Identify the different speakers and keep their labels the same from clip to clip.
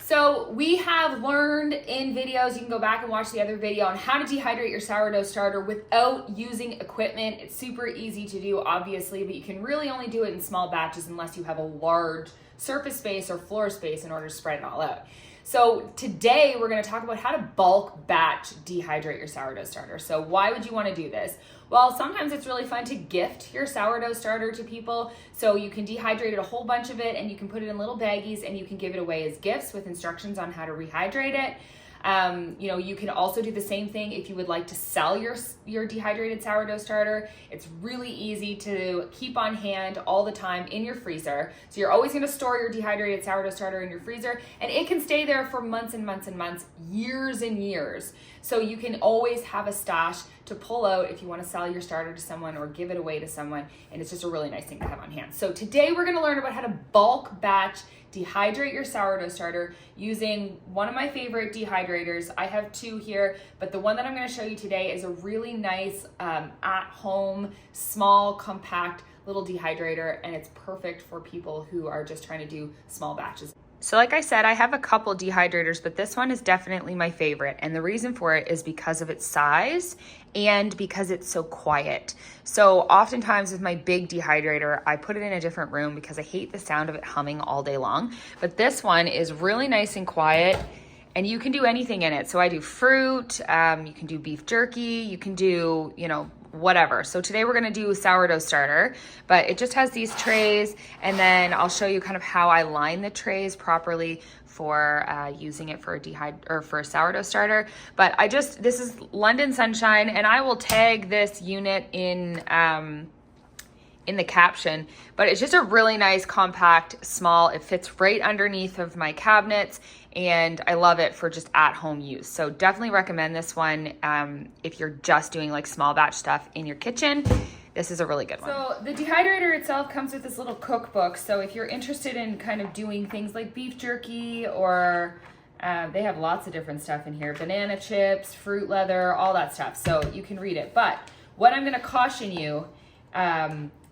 Speaker 1: So we have learned in videos, you can go back and watch the other video on how to dehydrate your sourdough starter without using equipment. It's super easy to do, obviously, but you can really only do it in small batches unless you have a large surface space or floor space in order to spread it all out. So today we're going to talk about how to bulk batch dehydrate your sourdough starter. So why would you want to do this? Well, sometimes it's really fun to gift your sourdough starter to people. So you can dehydrate it, a whole bunch of it, and you can put it in little baggies and you can give it away as gifts with instructions on how to rehydrate it. You can also do the same thing if you would like to sell your dehydrated sourdough starter. It's really easy to keep on hand all the time in your freezer. So you're always going to store your dehydrated sourdough starter in your freezer, and it can stay there for months and months and months, years and years. So you can always have a stash to pull out if you want to sell your starter to someone or give it away to someone, and it's just a really nice thing to have on hand. So today we're going to learn about how to bulk batch dehydrate your sourdough starter using one of my favorite dehydrators. I have two here, but the one that I'm going to show you today is a really nice at-home, small, compact little dehydrator, and it's perfect for people who are just trying to do small batches. So like I said, I have a couple dehydrators, but this one is definitely my favorite. And the reason for it is because of its size and because it's so quiet. So oftentimes with my big dehydrator, I put it in a different room because I hate the sound of it humming all day long. But this one is really nice and quiet, and you can do anything in it. So I do fruit, you can do beef jerky, you can do, whatever. So today we're gonna do sourdough starter, but it just has these trays, and then I'll show you kind of how I line the trays properly for using it for a sourdough starter. But this is London Sunshine, and I will tag this unit in the caption, but it's just a really nice, compact, small, it fits right underneath of my cabinets, and I love it for just at-home use. So definitely recommend this one if you're just doing like small batch stuff in your kitchen. This is a really good one. So the dehydrator itself comes with this little cookbook. So if you're interested in kind of doing things like beef jerky, or they have lots of different stuff in here, banana chips, fruit leather, all that stuff. So you can read it. But what I'm gonna caution you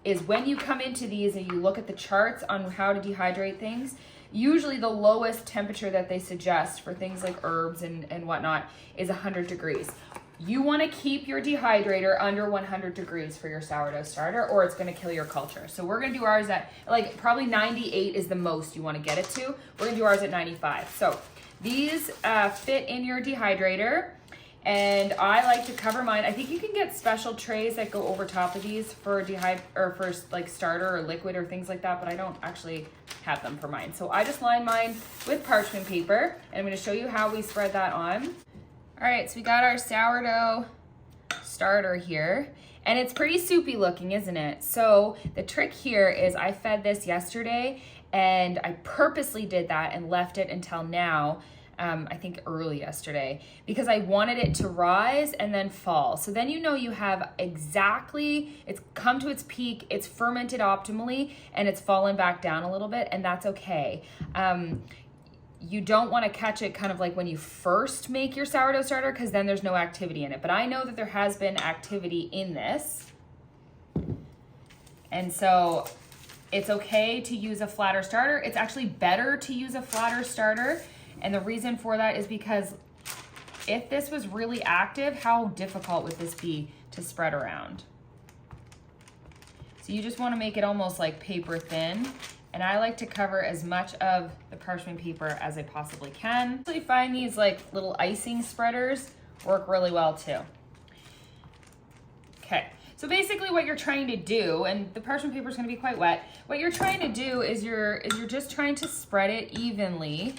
Speaker 1: is when you come into these and you look at the charts on how to dehydrate things, usually the lowest temperature that they suggest for things like herbs and whatnot is 100 degrees. You want to keep your dehydrator under 100 degrees for your sourdough starter, or it's going to kill your culture. So we're going to do ours at probably 98 is the most you want to get it to. We're going to do ours at 95. So these fit in your dehydrator. And I like to cover mine. I think you can get special trays that go over top of these for starter or liquid or things like that, but I don't actually have them for mine. So I just line mine with parchment paper, and I'm gonna show you how we spread that on. All right, so we got our sourdough starter here, and it's pretty soupy looking, isn't it? So the trick here is I fed this yesterday, and I purposely did that and left it until now, I think early yesterday, because I wanted it to rise and then fall. So then you have it's come to its peak, it's fermented optimally, and it's fallen back down a little bit, and that's okay. You don't want to catch it kind of like when you first make your sourdough starter, because then there's no activity in it. But I know that there has been activity in this, and so it's okay to use a flatter starter. It's actually better to use a flatter starter. And the reason for that is because if this was really active, how difficult would this be to spread around? So you just want to make it almost like paper thin. And I like to cover as much of the parchment paper as I possibly can. I find these like little icing spreaders work really well too. Okay. So basically what you're trying to do, and the parchment paper is going to be quite wet, what you're trying to do is you're just trying to spread it evenly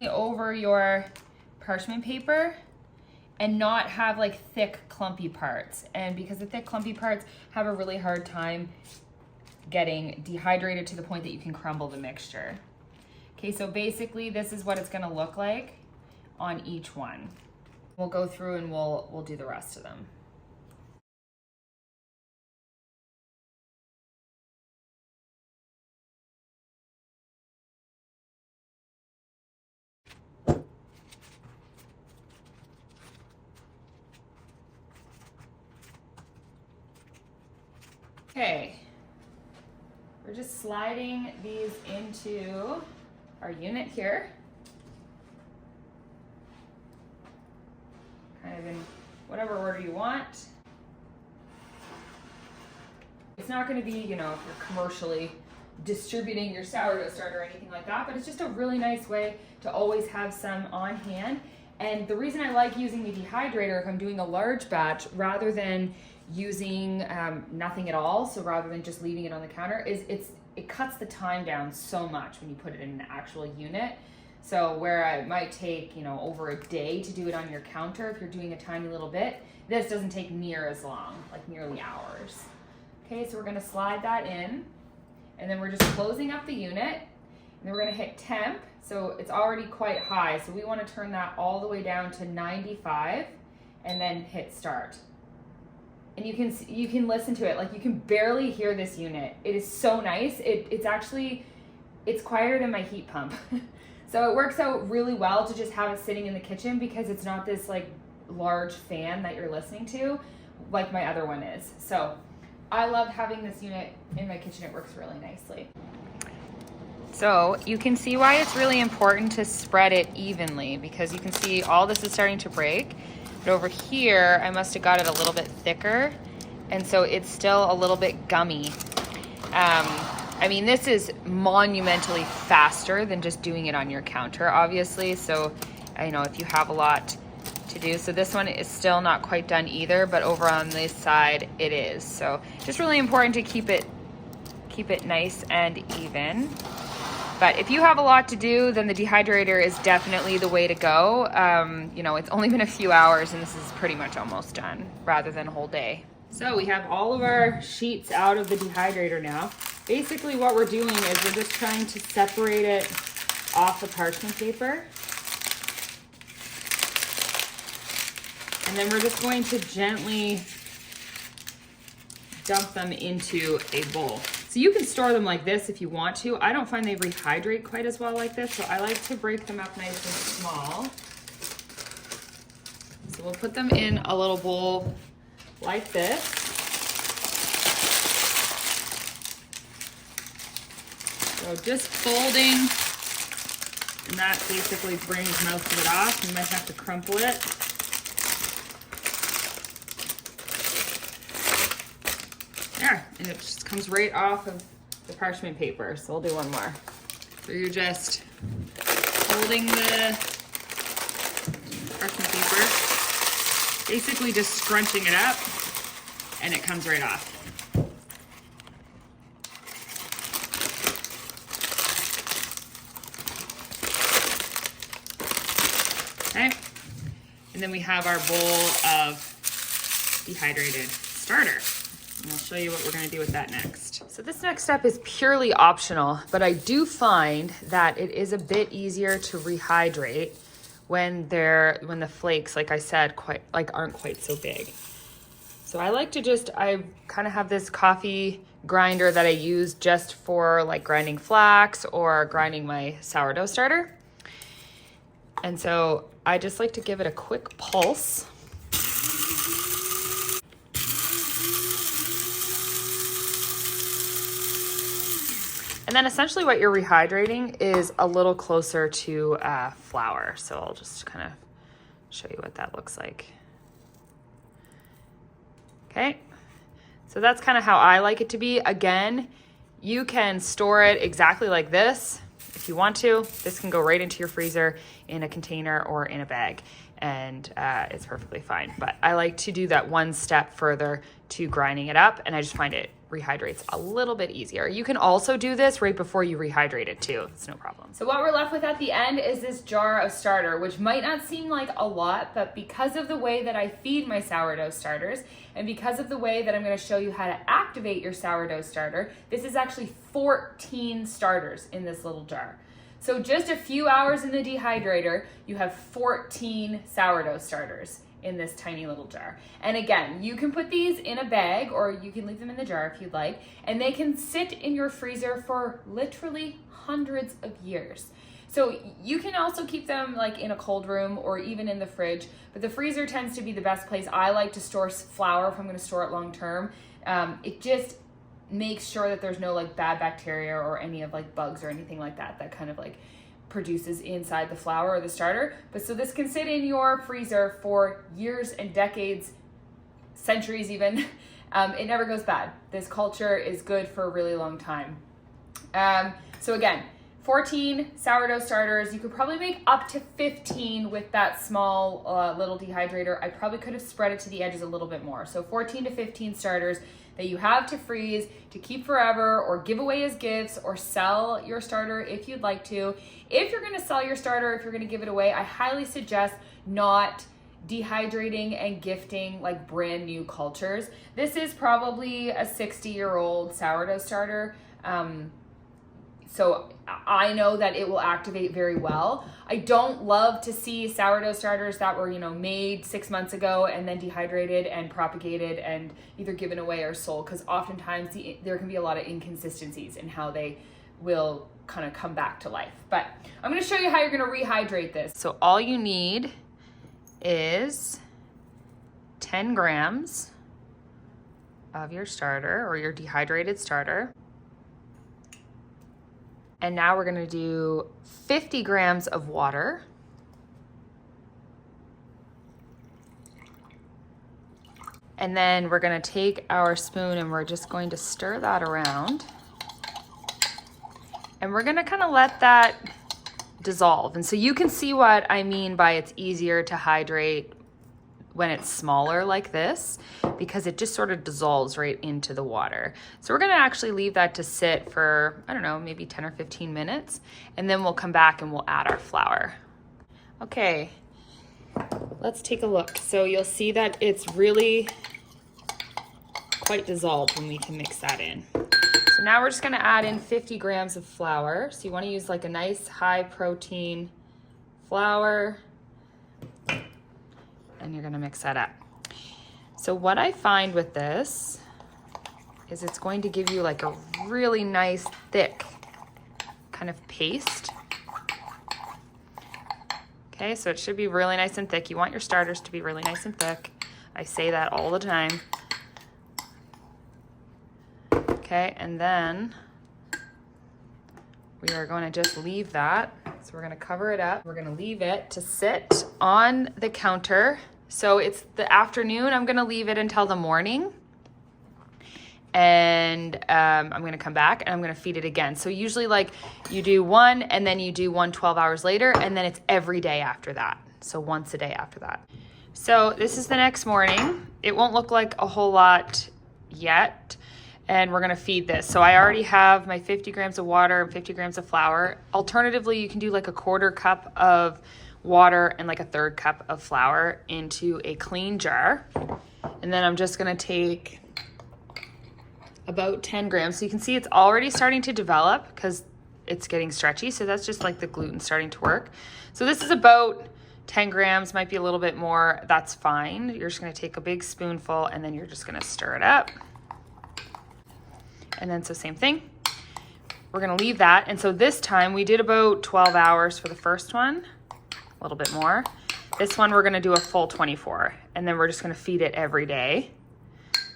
Speaker 1: over your parchment paper and not have like thick clumpy parts. And because the thick clumpy parts have a really hard time getting dehydrated to the point that you can crumble the mixture. Okay, so basically this is what it's going to look like on each one. We'll go through and we'll do the rest of them. Okay, we're just sliding these into our unit here. kind of in whatever order you want. It's not going to be, you know, if you're commercially distributing your sourdough starter or anything like that, but it's just a really nice way to always have some on hand. And the reason I like using the dehydrator if I'm doing a large batch rather than using nothing at all, so rather than just leaving it on the counter, is it cuts the time down so much when you put it in an actual unit. So where it might take, you know, over a day to do it on your counter if you're doing a tiny little bit, this doesn't take near as long, like nearly hours. Okay, so we're gonna slide that in, and then we're just closing up the unit, and then we're gonna hit temp. So it's already quite high, so we wanna turn that all the way down to 95, and then hit start. And you can listen to it, like you can barely hear this unit. It is so nice. It's quieter than my heat pump. So it works out really well to just have it sitting in the kitchen because it's not this like large fan that you're listening to like my other one is. So I love having this unit in my kitchen. It works really nicely. So you can see why it's really important to spread it evenly, because you can see all this is starting to break. But over here, I must have got it a little bit thicker, and so it's still a little bit gummy. I mean, this is monumentally faster than just doing it on your counter, obviously. So, you know, if you have a lot to do. So this one is still not quite done either, but over on this side it is. So just really important to keep it nice and even. But if you have a lot to do, then the dehydrator is definitely the way to go. You know, it's only been a few hours and this is pretty much almost done rather than a whole day. So we have all of our sheets out of the dehydrator now. Basically what we're doing is we're just trying to separate it off the parchment paper. And then we're just going to gently dump them into a bowl. So you can store them like this if you want to. I don't find they rehydrate quite as well like this, so I like to break them up nice and small. So we'll put them in a little bowl like this. So just folding, and that basically brings most of it off. You might have to crumple it. There, and it just comes right off of the parchment paper. So we'll do one more. So you're just holding the parchment paper, basically just scrunching it up, and it comes right off. Okay, and then we have our bowl of dehydrated starter. And I'll show you what we're gonna do with that next. So this next step is purely optional, but I do find that it is a bit easier to rehydrate when the flakes, like I said, aren't quite so big. So I like to I kind of have this coffee grinder that I use just for like grinding flax or grinding my sourdough starter. And so I just like to give it a quick pulse. And then essentially what you're rehydrating is a little closer to flour. So I'll just kind of show you what that looks like. Okay, so that's kind of how I like it to be. Again, you can store it exactly like this if you want to. This can go right into your freezer in a container or in a bag, and it's perfectly fine. But I like to do that one step further to grinding it up, and I just find it rehydrates a little bit easier. You can also do this right before you rehydrate it too. It's no problem. So what we're left with at the end is this jar of starter, which might not seem like a lot, but because of the way that I feed my sourdough starters, and because of the way that I'm going to show you how to activate your sourdough starter, this is actually 14 starters in this little jar. So just a few hours in the dehydrator, you have 14 sourdough starters in this tiny little jar. And again, you can put these in a bag or you can leave them in the jar if you'd like, and they can sit in your freezer for literally hundreds of years. So you can also keep them like in a cold room or even in the fridge, but the freezer tends to be the best place. I like to store flour if I'm gonna store it long term. It just makes sure that there's no like bad bacteria or any of like bugs or anything like that that kind of like produces inside the flour or the starter. But so this can sit in your freezer for years and decades, centuries even. It never goes bad. This culture is good for a really long time. So again, 14 sourdough starters. You could probably make up to 15 with that small little dehydrator. I probably could have spread it to the edges a little bit more. So 14 to 15 starters that you have to freeze, to keep forever, or give away as gifts, or sell your starter if you'd like to. If you're gonna sell your starter, if you're gonna give it away, I highly suggest not dehydrating and gifting like brand new cultures. This is probably a 60-year-old sourdough starter. So I know that it will activate very well. I don't love to see sourdough starters that were, made 6 months ago and then dehydrated and propagated and either given away or sold, because oftentimes there can be a lot of inconsistencies in how they will kind of come back to life. But I'm gonna show you how you're gonna rehydrate this. So all you need is 10 grams of your starter or your dehydrated starter. And now we're gonna do 50 grams of water. And then we're gonna take our spoon and we're just going to stir that around. And we're gonna kind of let that dissolve. And so you can see what I mean by it's easier to hydrate when it's smaller like this, because it just sort of dissolves right into the water. So we're gonna actually leave that to sit for, I don't know, maybe 10 or 15 minutes, and then we'll come back and we'll add our flour. Okay, let's take a look. So you'll see that it's really quite dissolved when we can mix that in. So now we're just gonna add in 50 grams of flour. So you wanna use like a nice high protein flour, and you're gonna mix that up. So what I find with this is it's going to give you like a really nice thick kind of paste. Okay, so it should be really nice and thick. You want your starters to be really nice and thick. I say that all the time. Okay, and then we are going to just leave that. So we're gonna cover it up. We're gonna leave it to sit on the counter. So it's the afternoon. I'm gonna leave it until the morning. And I'm gonna come back and I'm gonna feed it again. So usually like you do one and then you do one 12 hours later, and then it's every day after that. So once a day after that. So this is the next morning. It won't look like a whole lot yet. And we're gonna feed this. So I already have my 50 grams of water and 50 grams of flour. Alternatively, you can do like a 1/4 cup of water and like a 1/3 cup of flour into a clean jar. And then I'm just gonna take about 10 grams. So you can see it's already starting to develop because it's getting stretchy. So that's just like the gluten starting to work. So this is about 10 grams, might be a little bit more. That's fine. You're just gonna take a big spoonful and then you're just gonna stir it up. And then so same thing, we're gonna leave that. And so this time we did about 12 hours for the first one, a little bit more. This one we're gonna do a full 24, and then we're just gonna feed it every day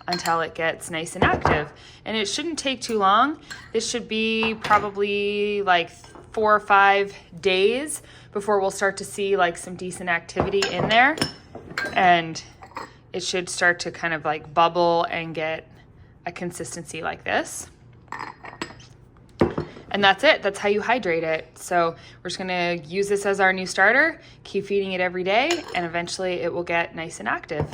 Speaker 1: until it gets nice and active. And it shouldn't take too long. This should be probably like 4 or 5 days before we'll start to see like some decent activity in there. And it should start to kind of like bubble and get a consistency like this. And that's it. That's how you hydrate it. So we're just gonna use this as our new starter, keep feeding it every day, and eventually it will get nice and active.